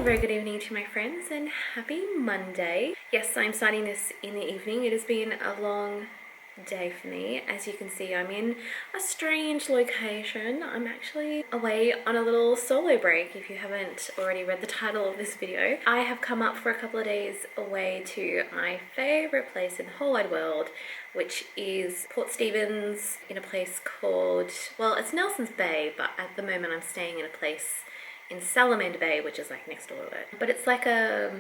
very good evening to my friends and happy Monday. Yes, I'm starting this in the evening. It has been a long day for me. As you can see, I'm in a strange location. I'm actually away on a little solo break. If you haven't already read the title of this video, I have come up for a couple of days away to my favorite place in the whole wide world, which is Port Stephens, in a place called, well, it's Nelson's Bay, but at the moment I'm staying in a place in Salamander Bay, which is like next door to it. But it's like a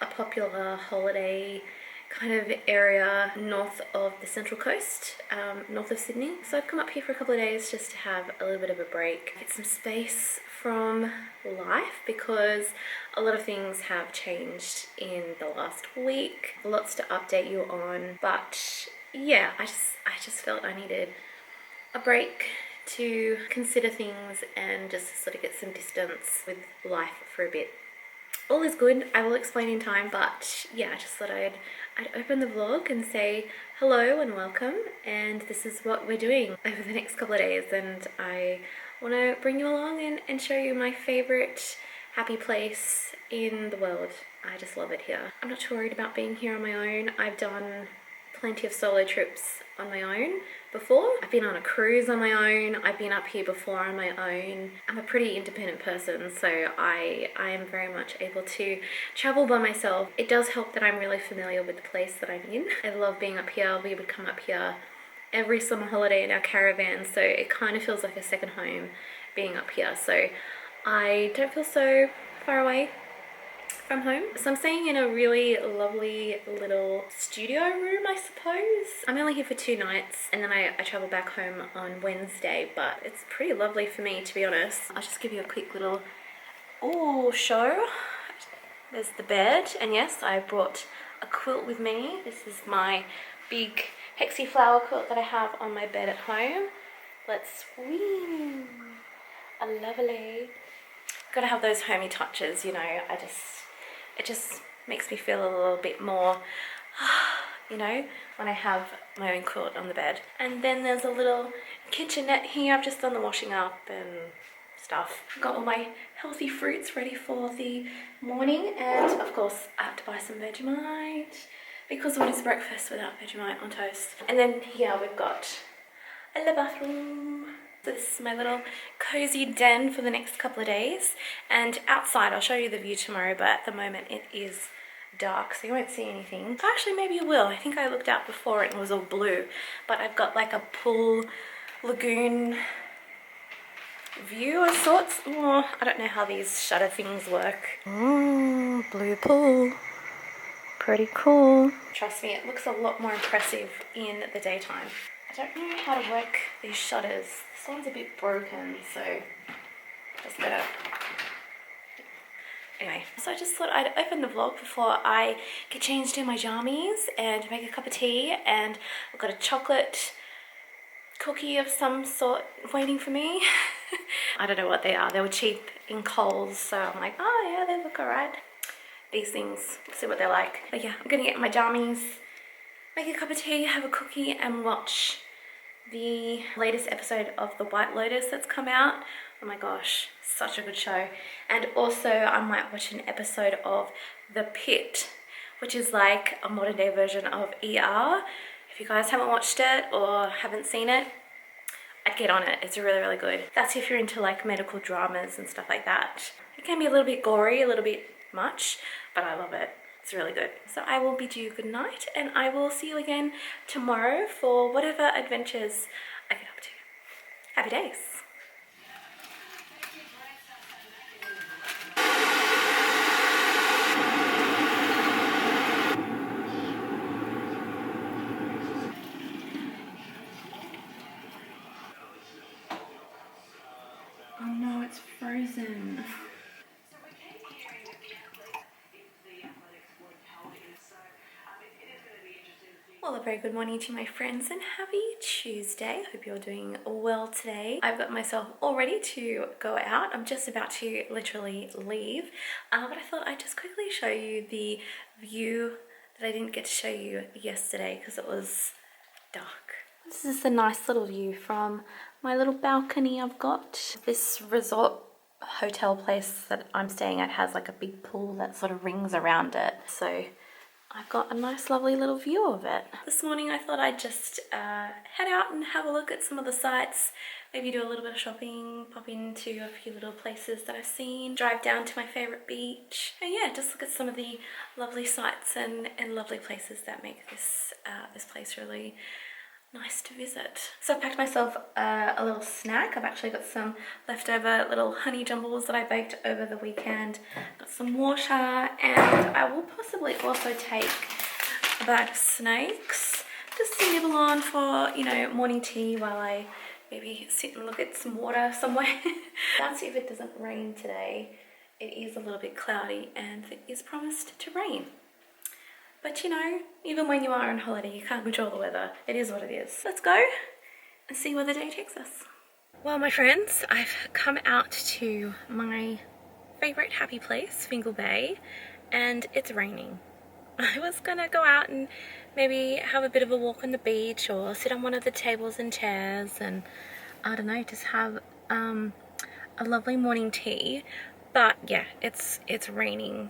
popular holiday kind of area north of the Central Coast, north of Sydney. So I've come up here for a couple of days just to have a little bit of a break, get some space from life, because a lot of things have changed in the last week. Lots to update you on, but yeah, I just felt I needed a break to consider things and just sort of get some distance with life for a bit. All is good, I will explain in time, but yeah, I just thought I'd open the vlog and say hello and welcome, and this is what we're doing over the next couple of days, and I want to bring you along and show you my favorite happy place in the world. I just love it here. I'm not too worried about being here on my own. I've done plenty of solo trips on my own before. I've been on a cruise on my own. I've been up here before on my own. I'm a pretty independent person, so I am very much able to travel by myself. It does help that I'm really familiar with the place that I'm in. I love being up here. We would come up here every summer holiday in our caravan, so it kind of feels like a second home being up here. So I don't feel so far away from home. So I'm staying in a really lovely little studio room, I suppose. I'm only here for 2 nights, and then I travel back home on Wednesday, but it's pretty lovely for me, to be honest. I'll just give you a quick little show. There's the bed, and yes, I brought a quilt with me. This is my big hexie flower quilt that I have on my bed at home. Let's swing. A lovely. Gotta have those homey touches, you know. It just makes me feel a little bit more, you know, when I have my own quilt on the bed. And then there's a little kitchenette here. I've just done the washing up and stuff. Got all my healthy fruits ready for the morning, and of course I have to buy some Vegemite, because what is breakfast without Vegemite on toast? And then here we've got a little bathroom. This is my little cozy den for the next couple of days, and outside I'll show you the view tomorrow, but at the moment it is dark, so you won't see anything. Actually, maybe you will. I think I looked out before and it was all blue, but I've got like a pool lagoon view of sorts. Oh, I don't know how these shutter things work. Blue pool. Pretty cool. Trust me, it looks a lot more impressive in the daytime. I don't know how to work these shutters. This one's a bit broken, so just gotta... Anyway, so I just thought I'd open the vlog before I get changed in my jammies and make a cup of tea, and I've got a chocolate cookie of some sort waiting for me. I don't know what they are. They were cheap in Coles, so I'm like, oh yeah, they look alright. These things, see what they're like. But yeah, I'm gonna get my jammies, make a cup of tea, have a cookie, and watch the latest episode of The White Lotus that's come out. Oh my gosh, such a good show. And also I might watch an episode of The Pit, which is like a modern day version of ER. If you guys haven't watched it or haven't seen it, I'd get on it. It's really, really good. That's if you're into like medical dramas and stuff like that. It can be a little bit gory, a little bit much, but I love it. It's really good. So I will bid you good night, and I will see you again tomorrow for whatever adventures I get up to. Happy days. Oh no, it's frozen. Well, a very good morning to my friends and happy Tuesday. Hope you're doing well today. I've got myself all ready to go out. I'm just about to literally leave, but I thought I'd just quickly show you the view that I didn't get to show you yesterday because it was dark. This is the nice little view from my little balcony I've got. This resort hotel place that I'm staying at has like a big pool that sort of rings around it. So I've got a nice lovely little view of it. This morning I thought I'd just head out and have a look at some of the sites, maybe do a little bit of shopping, pop into a few little places that I've seen, drive down to my favourite beach, and yeah, just look at some of the lovely sites and lovely places that make this, this place really nice to visit. So I packed myself a little snack. I've actually got some leftover little honey jumbles that I baked over the weekend. Got some water, and I will possibly also take a bag of snakes just to nibble on for, you know, morning tea while I maybe sit and look at some water somewhere. Let's see if it doesn't rain today. It is a little bit cloudy and it is promised to rain. But you know, even when you are on holiday, you can't control the weather. It is what it is. Let's go and see where the day takes us. Well, my friends, I've come out to my favourite happy place, Fingal Bay, and it's raining. I was gonna go out and maybe have a bit of a walk on the beach or sit on one of the tables and chairs and, I don't know, just have a lovely morning tea. But yeah, it's raining.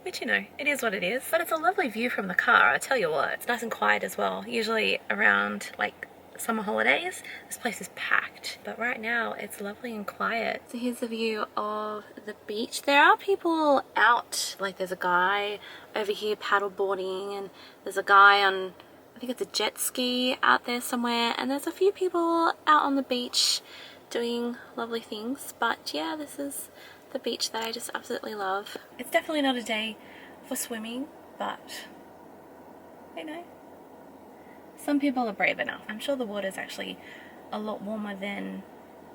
Which, you know, it is what it is. But it's a lovely view from the car, I tell you what. It's nice and quiet as well. Usually around, like, summer holidays, this place is packed. But right now, it's lovely and quiet. So here's the view of the beach. There are people out. Like, there's a guy over here paddleboarding, and there's a guy on, I think it's a jet ski out there somewhere. And there's a few people out on the beach doing lovely things. But yeah, this is the beach that I just absolutely love. It's definitely not a day for swimming, but you know, some people are brave enough. I'm sure the water's actually a lot warmer than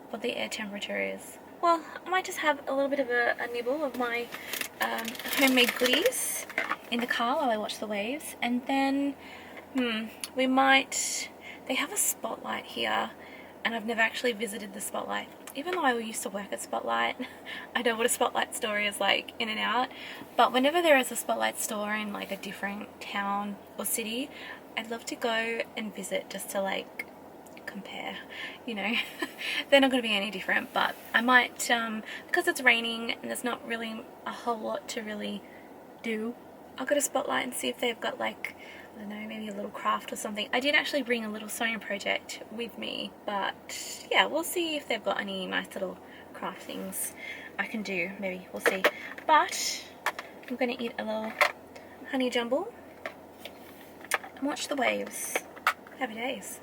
what the air temperature is. Well, I might just have a little bit of a nibble of my homemade goodies in the car while I watch the waves, and then we might, they have a spotlight here, and I've never actually visited the spotlight. Even though I used to work at Spotlight, I know what a Spotlight store is like in and out. But whenever there is a Spotlight store in like a different town or city, I'd love to go and visit just to like compare, you know. They're not going to be any different, but I might, because it's raining and there's not really a whole lot to really do, I'll go to Spotlight and see if they've got like, I don't know, maybe a little craft or something. I did actually bring a little sewing project with me, but yeah, we'll see if they've got any nice little craft things I can do. Maybe, we'll see. But I'm gonna eat a little honey jumble and watch the waves. Happy days.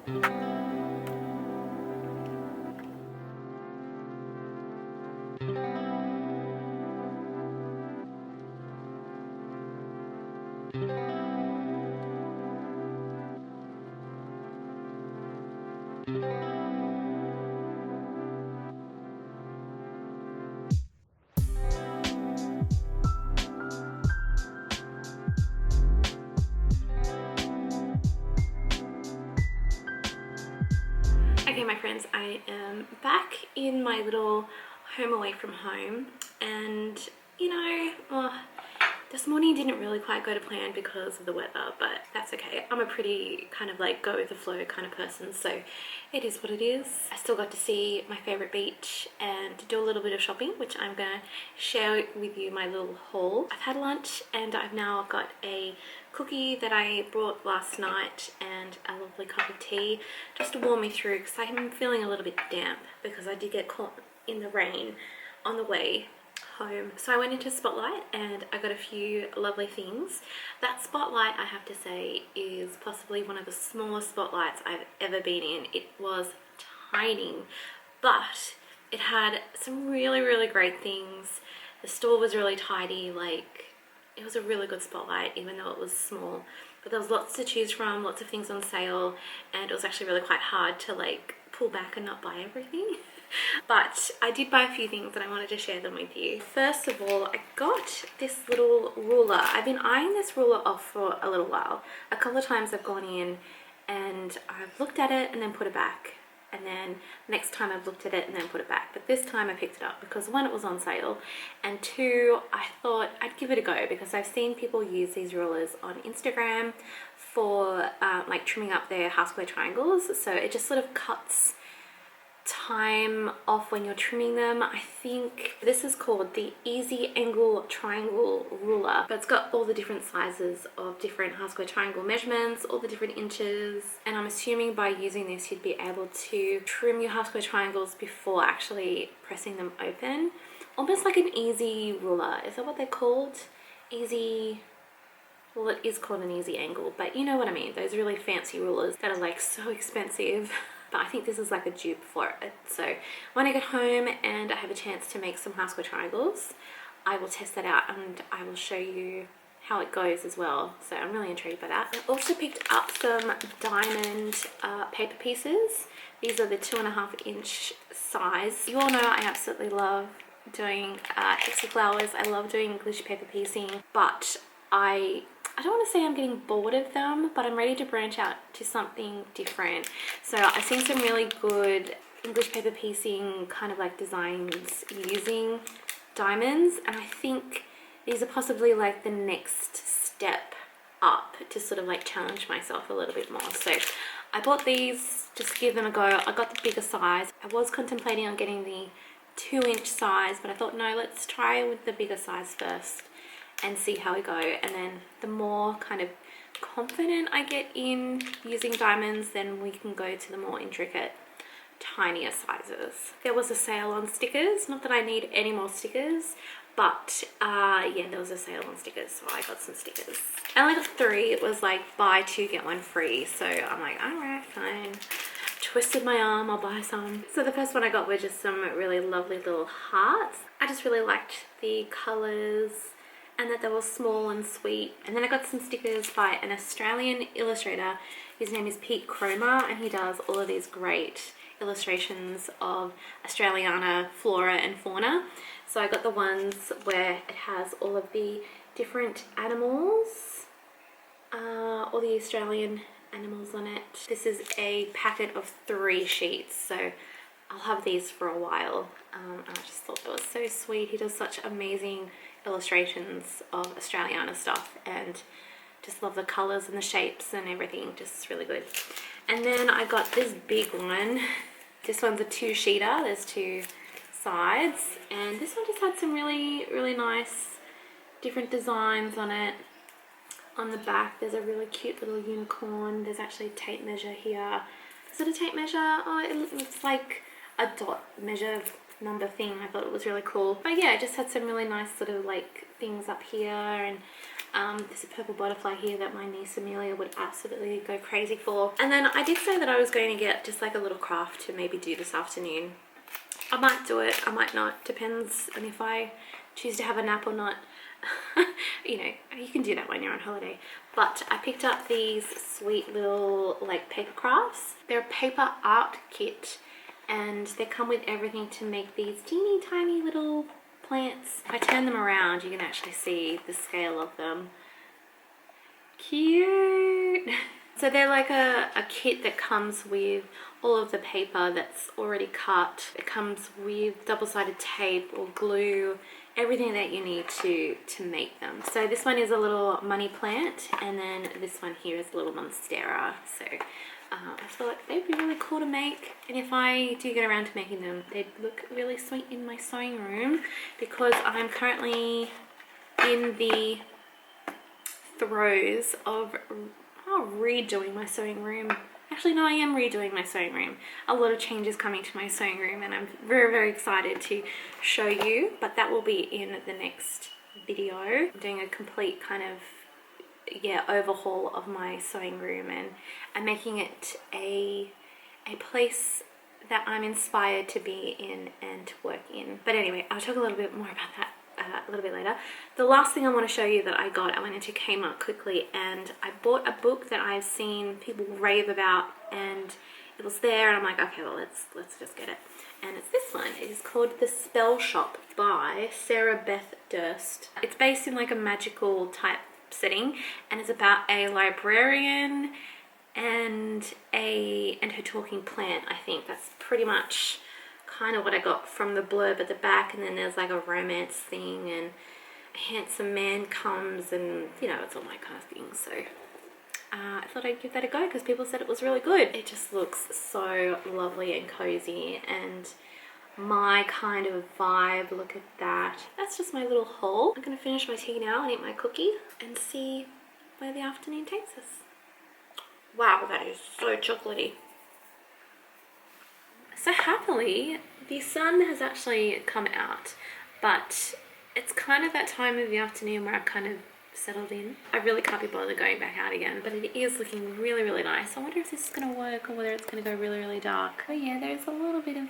Okay, my friends, I am back in my little home away from home, and you know, this morning didn't really quite go to plan because of the weather, but that's okay. I'm a pretty kind of like go with the flow kind of person, so it is what it is. I still got to see my favorite beach and do a little bit of shopping, which I'm gonna share with you my little haul. I've had lunch and I've now got a cookie that I brought last night and a lovely cup of tea just to warm me through, because I'm feeling a little bit damp because I did get caught in the rain on the way home. So I went into Spotlight and I got a few lovely things. That Spotlight, I have to say, is possibly one of the smallest Spotlights I've ever been in. It was tiny, but it had some really, really great things. The store was really tidy, like it was a really good Spotlight even though it was small. But there was lots to choose from, lots of things on sale, and it was actually really quite hard to like pull back and not buy everything. But I did buy a few things and I wanted to share them with you. First of all, I got this little ruler. I've been eyeing this ruler off for a little while. A couple of times I've gone in and I've looked at it and then put it back. And then next time I've looked at it and then put it back. But this time I picked it up because one, it was on sale, and two, I thought I'd give it a go because I've seen people use these rulers on Instagram for like trimming up their half square triangles. So it just sort of cuts time off when you're trimming them. I think this is called the Easy Angle Triangle Ruler, but it's got all the different sizes of different half square triangle measurements, all the different inches, and I'm assuming by using this you'd be able to trim your half square triangles before actually pressing them open, almost like an easy ruler. Is that what they're called? Easy, well, it is called an easy angle, but you know what I mean, those really fancy rulers that are like so expensive. But I think this is like a dupe for it. So when I get home and I have a chance to make some half square triangles, I will test that out and I will show you how it goes as well. So I'm really intrigued by that. I also picked up some diamond paper pieces. These are the 2.5 inch size. You all know I absolutely love doing hexy flowers. I love doing English paper piecing, but I don't want to say I'm getting bored of them, but I'm ready to branch out to something different. So I've seen some really good English paper piecing kind of like designs using diamonds, and I think these are possibly like the next step up to sort of like challenge myself a little bit more. So I bought these just to give them a go. I got the bigger size. I was contemplating on getting the 2 inch size, but I thought no, let's try with the bigger size first and see how we go. And then the more kind of confident I get in using diamonds, then we can go to the more intricate, tinier sizes. There was a sale on stickers, not that I need any more stickers, but yeah, there was a sale on stickers, so I got some stickers. I only got 3. It was like buy 2 get 1 free, so I'm like, all right, fine. Twisted my arm, I'll buy some. So the first one I got were just some really lovely little hearts. I just really liked the colors and that they were small and sweet. And then I got some stickers by an Australian illustrator. His name is Pete Cromer, and he does all of these great illustrations of Australiana flora and fauna. So I got the ones where it has all of the different animals, all the Australian animals on it. This is a packet of 3 sheets, so I'll have these for a while. And I just thought that was so sweet. He does such amazing illustrations of Australiana stuff, and just love the colors and the shapes and everything, just really good. And then I got this big one. This one's a 2-sheeter. There's 2 sides, and this one just had some really nice different designs on it. On the back there's a really cute little unicorn. There's actually a tape measure here. Is it a tape measure? Oh, it looks like a dot measure number thing. I thought it was really cool. But yeah, it just had some really nice sort of like things up here, and there's a purple butterfly here that my niece Amelia would absolutely go crazy for. And then I did say that I was going to get just like a little craft to maybe do this afternoon. I might do it, I might not, depends on if I choose to have a nap or not. You know, you can do that when you're on holiday. But I picked up these sweet little like paper crafts. They're a paper art kit, and they come with everything to make these teeny tiny little plants. If I turn them around, you can actually see the scale of them. Cute! So they're like a kit that comes with all of the paper that's already cut. It comes with double-sided tape or glue, everything that you need to make them. So this one is a little money plant, and then this one here is a little monstera. So I thought they'd be really cool to make, and if I do get around to making them, they'd look really sweet in my sewing room, because I'm currently in the throes of redoing my sewing room. Actually, no, I am redoing my sewing room. A lot of changes coming to my sewing room, and I'm very excited to show you, but that will be in the next video. I'm doing a complete kind of overhaul of my sewing room, and I'm making it a place that I'm inspired to be in and to work in. But anyway, I'll talk a little bit more about that a little bit later. The last thing I want to show you that I got, I went into Kmart quickly and I bought a book that I've seen people rave about, and it was there, and I'm like, okay, well, let's just get it. And it's this one. It is called The Spell Shop by Sarah Beth Durst. It's based in like a magical type setting, and it's about a librarian and her talking plant. I think that's pretty much kind of what I got from the blurb at the back. And then there's like a romance thing, and a handsome man comes, and you know, it's all my kind of thing. So I thought I'd give that a go because people said it was really good. It just looks so lovely and cozy and my kind of vibe. Look at that. That's just my little haul. I'm gonna finish my tea now and eat my cookie and see where the afternoon takes us. Wow, that is so chocolatey. So happily, the sun has actually come out, but it's kind of that time of the afternoon where I've kind of settled in. I really can't be bothered going back out again, but it is looking really, really nice. I wonder if this is gonna work or whether it's gonna go really, really dark. Oh yeah, there's a little bit of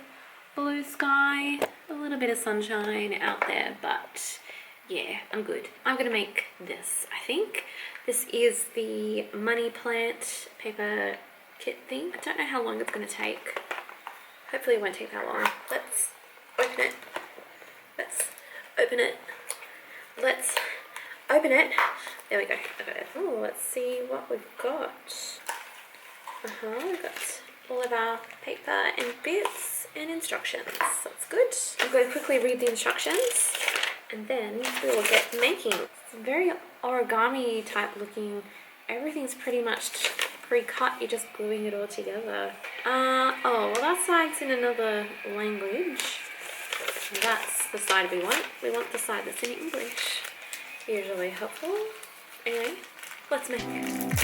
blue sky, a little bit of sunshine out there, but yeah, I'm good. I'm gonna make this, I think. This is the money plant paper kit thing. I don't know how long it's gonna take. Hopefully it won't take that long. Let's open it. Let's open it. Let's open it. There we go. I got it. Oh, let's see what we've got. We've got all of our paper and bits and instructions. That's good. I'm going to quickly read the instructions and then we will get making. It's very origami type looking. Everything's pretty much pre-cut. You're just gluing it all together. Oh, well that side's in another language. That's the side we want. We want the side that's in English. Usually helpful. Anyway, let's make it.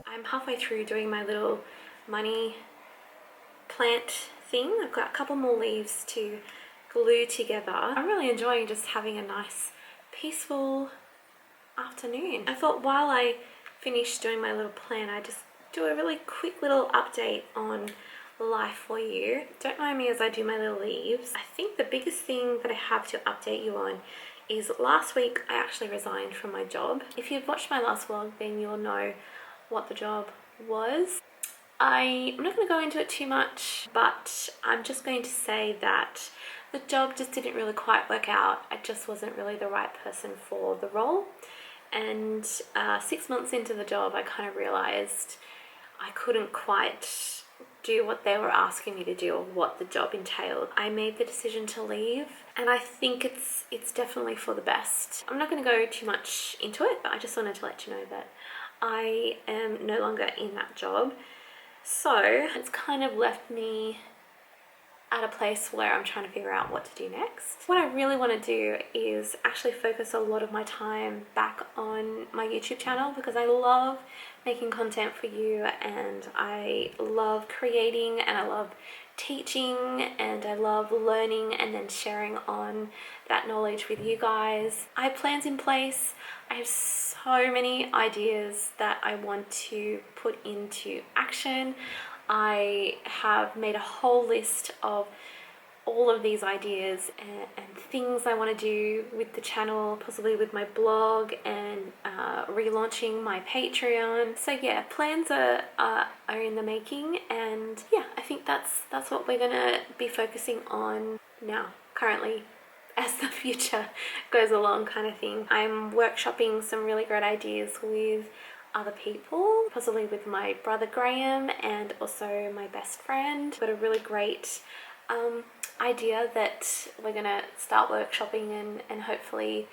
I'm halfway through doing my little money plant thing. I've got a couple more leaves to glue together. I'm really enjoying just having a nice peaceful afternoon. I thought while I finished doing my little plan, I'd just do a really quick little update on life for you. Don't mind me as I do my little leaves. I think the biggest thing that I have to update you on is last week I actually resigned from my job. If you've watched my last vlog, then you'll know what the job was. I'm not going to go into it too much, but I'm just going to say that the job just didn't really quite work out. I just wasn't really the right person for the role. And 6 months into the job, I kind of realized I couldn't quite do what they were asking me to do or what the job entailed. I made the decision to leave, and I think it's definitely for the best. I'm not going to go too much into it, but I just wanted to let you know that I am no longer in that job. So it's kind of left me at a place where I'm trying to figure out what to do next. What I really want to do is actually focus a lot of my time back on my YouTube channel, because I love making content for you and I love creating and I love teaching and I love learning and then sharing on that knowledge with you guys. I have plans in place. I have so many ideas that I want to put into action. I have made a whole list of all of these ideas and things I want to do with the channel, possibly with my blog and relaunching my Patreon. So yeah, plans are in the making, and yeah, I think that's what we're gonna be focusing on now, currently, as the future goes along, kind of thing. I'm workshopping some really great ideas with other people, possibly with my brother Graham and also my best friend. Got a really great idea that we're gonna start workshopping and hopefully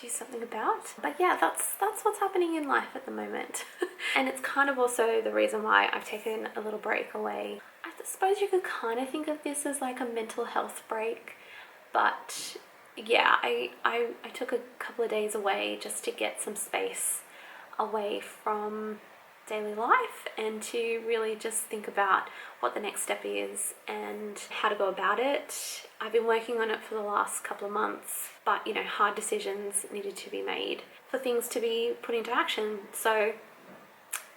do something about. But yeah, that's what's happening in life at the moment. And it's kind of also the reason why I've taken a little break away. I suppose you could kind of think of this as like a mental health break, but yeah, I took a couple of days away just to get some space away from daily life and to really just think about what the next step is and how to go about it. I've been working on it for the last couple of months, but you know, hard decisions needed to be made for things to be put into action. So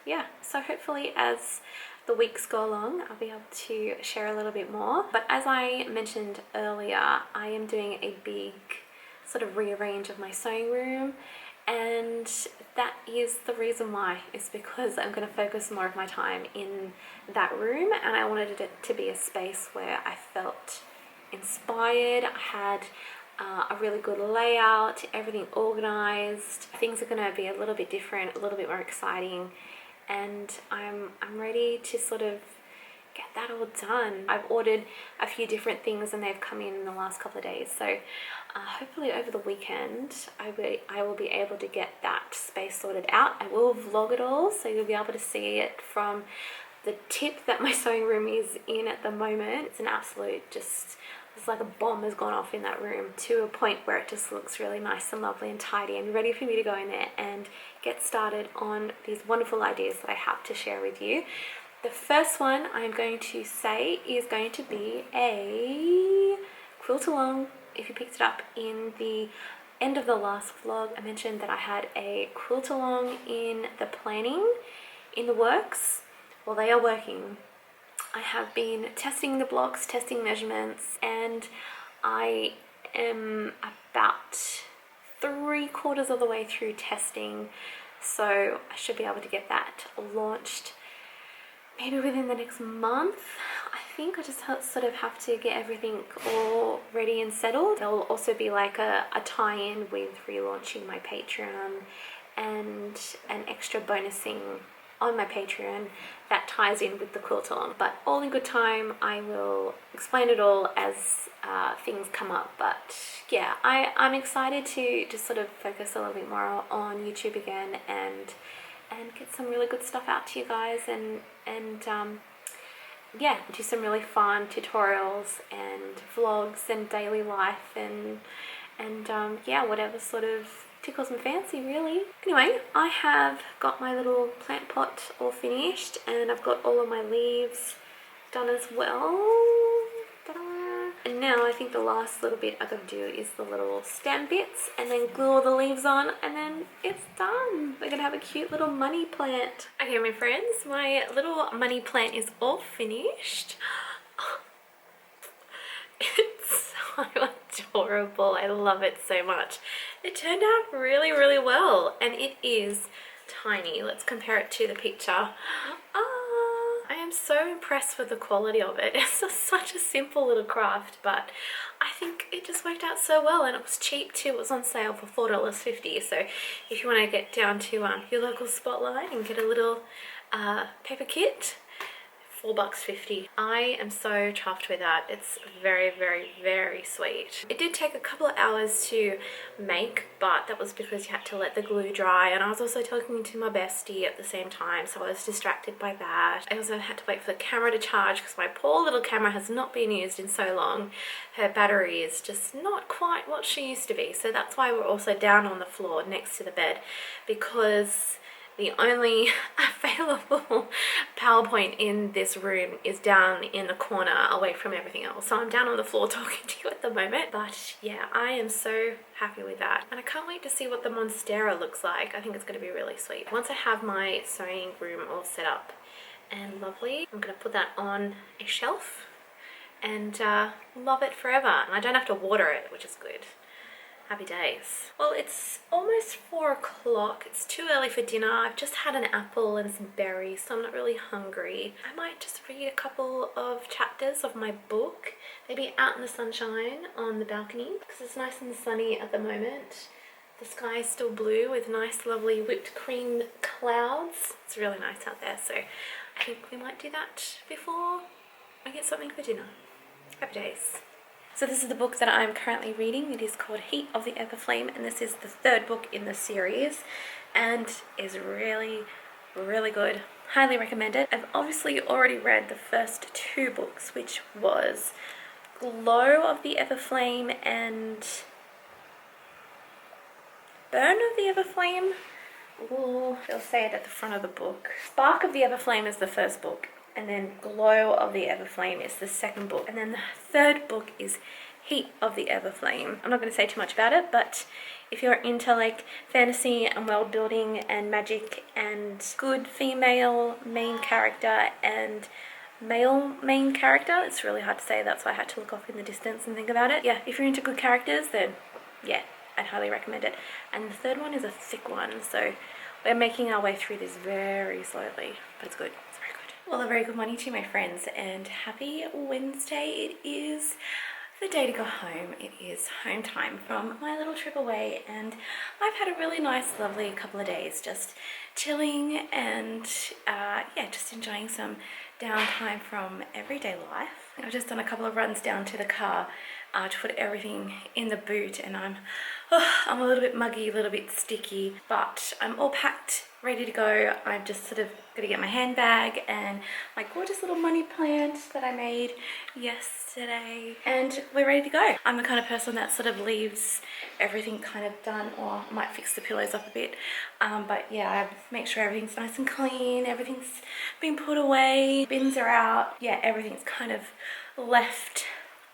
yeah, so hopefully as the weeks go along, I'll be able to share a little bit more. But as I mentioned earlier, I am doing a big sort of rearrange of my sewing room, and that is the reason why. Is because I'm going to focus more of my time in that room, and I wanted it to be a space where I felt inspired. I had a really good layout, everything organized. Things are going to be a little bit different, a little bit more exciting, and I'm ready to sort of get that all done. I've ordered a few different things and they've come in the last couple of days, so hopefully over the weekend I will be able to get that space sorted out. I will vlog it all, so you'll be able to see it from the tip that my sewing room is in at the moment. It's an absolute just, it's like a bomb has gone off in that room, to a point where it just looks really nice and lovely and tidy and ready for me to go in there and get started on these wonderful ideas that I have to share with you. The first one I'm going to say is going to be a quilt along. If you picked it up in the end of the last vlog, I mentioned that I had a quilt along in the planning, in the works. Well, they are working. I have been testing the blocks, testing measurements, and I am about 3/4 of the way through testing, so I should be able to get that launched maybe within the next month. I think I just sort of have to get everything all ready and settled. There will also be like a tie-in with relaunching my Patreon and an extra bonusing on my Patreon that ties in with the quilt along. But all in good time, I will explain it all as things come up. But yeah, I'm excited to just sort of focus a little bit more on YouTube again and get some really good stuff out to you guys, and yeah, do some really fun tutorials and vlogs and daily life and yeah, whatever sort of tickles my fancy, really. Anyway, I have got my little plant pot all finished, and I've got all of my leaves done as well. Ta-da! And now I think the last little bit I gotta do is the little stem bits, and then glue all the leaves on, and then it's done. We're gonna have a cute little money plant. Okay, my friends, my little money plant is all finished. It's so adorable. I love it so much. It turned out really, really well, and it is tiny. Let's compare it to the picture. I am so impressed with the quality of it. It's just such a simple little craft, but I think it just worked out so well, and it was cheap too. It was on sale for $4.50, so if you want to get down to your local Spotlight and get a little paper kit, $4.50. I am so chuffed with that. It's very, very, very sweet. It did take a couple of hours to make, but that was because you had to let the glue dry, and I was also talking to my bestie at the same time, so I was distracted by that. I also had to wait for the camera to charge because my poor little camera has not been used in so long. Her battery is just not quite what she used to be, so that's why we're also down on the floor next to the bed, because the only available power point in this room is down in the corner away from everything else. So I'm down on the floor talking to you at the moment. But yeah, I am so happy with that. And I can't wait to see what the Monstera looks like. I think it's going to be really sweet. Once I have my sewing room all set up and lovely, I'm going to put that on a shelf and love it forever. And I don't have to water it, which is good. Happy days. Well, it's almost 4 o'clock. It's too early for dinner. I've just had an apple and some berries, so I'm not really hungry. I might just read a couple of chapters of my book, maybe out in the sunshine on the balcony, because it's nice and sunny at the moment. The sky is still blue with nice, lovely whipped cream clouds. It's really nice out there, so I think we might do that before I get something for dinner. Happy days. So this is the book that I'm currently reading. It is called Heat of the Everflame, and this is the 3rd book in the series, and is really, really good. Highly recommend it. I've obviously already read the first 2 books, which was Glow of the Everflame and Burn of the Everflame. Ooh, they'll say it at the front of the book. Spark of the Everflame is the first book, and then Glow of the Everflame is the 2nd book, and then the 3rd book is Heat of the Everflame. I'm not going to say too much about it, but if you're into like fantasy and world building and magic and good female main character and male main character, it's really hard to say, that's why I had to look off in the distance and think about it. Yeah, if you're into good characters, then yeah, I'd highly recommend it. And the third one is a thick one, so we're making our way through this very slowly, but it's good. It's very good. Well, a very good morning to you, my friends, and happy Wednesday. It is the day to go home. It is home time from my little trip away, and I've had a really nice, lovely couple of days just chilling and yeah, just enjoying some downtime from everyday life. I've just done a couple of runs down to the car to put everything in the boot, and I'm a little bit muggy, a little bit sticky, but I'm all packed, ready to go. I've just sort of got to get my handbag and my gorgeous little money plant that I made yesterday, and we're ready to go. I'm the kind of person that sort of leaves everything kind of done, or might fix the pillows up a bit, but yeah, I make sure everything's nice and clean, everything's been put away, bins are out, yeah, everything's kind of left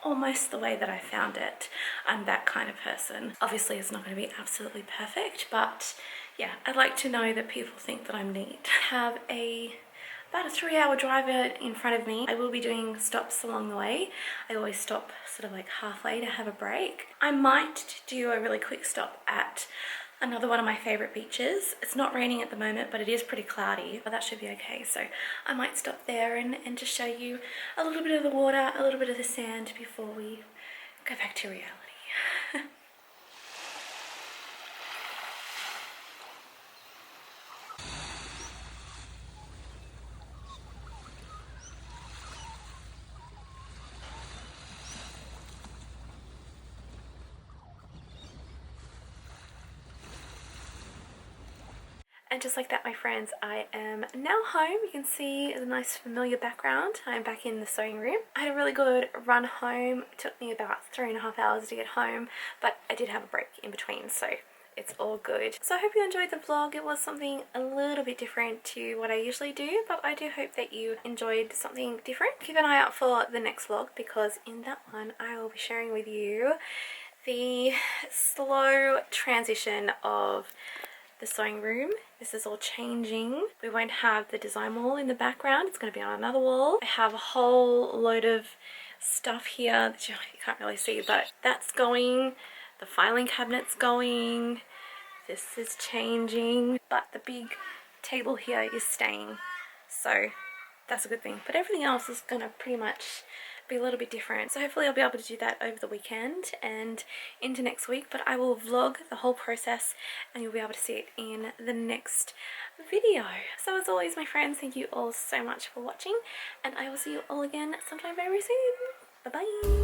almost the way that I found it. I'm that kind of person. Obviously it's not going to be absolutely perfect, but yeah, I'd like to know that people think that I'm neat. I have about a 3-hour drive in front of me. I will be doing stops along the way. I always stop sort of like halfway to have a break. I might do a really quick stop at another one of my favorite beaches. It's not raining at the moment, but it is pretty cloudy, but that should be okay. So I might stop there and just show you a little bit of the water, a little bit of the sand before we go back to reality. And just like that, my friends, I am now home. You can see the nice familiar background. I'm back in the sewing room. I had a really good run home. It took me about 3.5 hours to get home, but I did have a break in between, so it's all good. So I hope you enjoyed the vlog. It was something a little bit different to what I usually do, but I do hope that you enjoyed something different. Keep an eye out for the next vlog, because in that one I will be sharing with you the slow transition of the sewing room. This is all changing. We won't have the design wall in the background. It's going to be on another wall. I have a whole load of stuff here that you can't really see, but that's going. The filing cabinet's going. This is changing, but the big table here is staying, so that's a good thing. But everything else is going to pretty much be a little bit different, so hopefully I'll be able to do that over the weekend and into next week. But I will vlog the whole process and you'll be able to see it in the next video. So as always, my friends, thank you all so much for watching, and I will see you all again sometime very soon. Bye bye.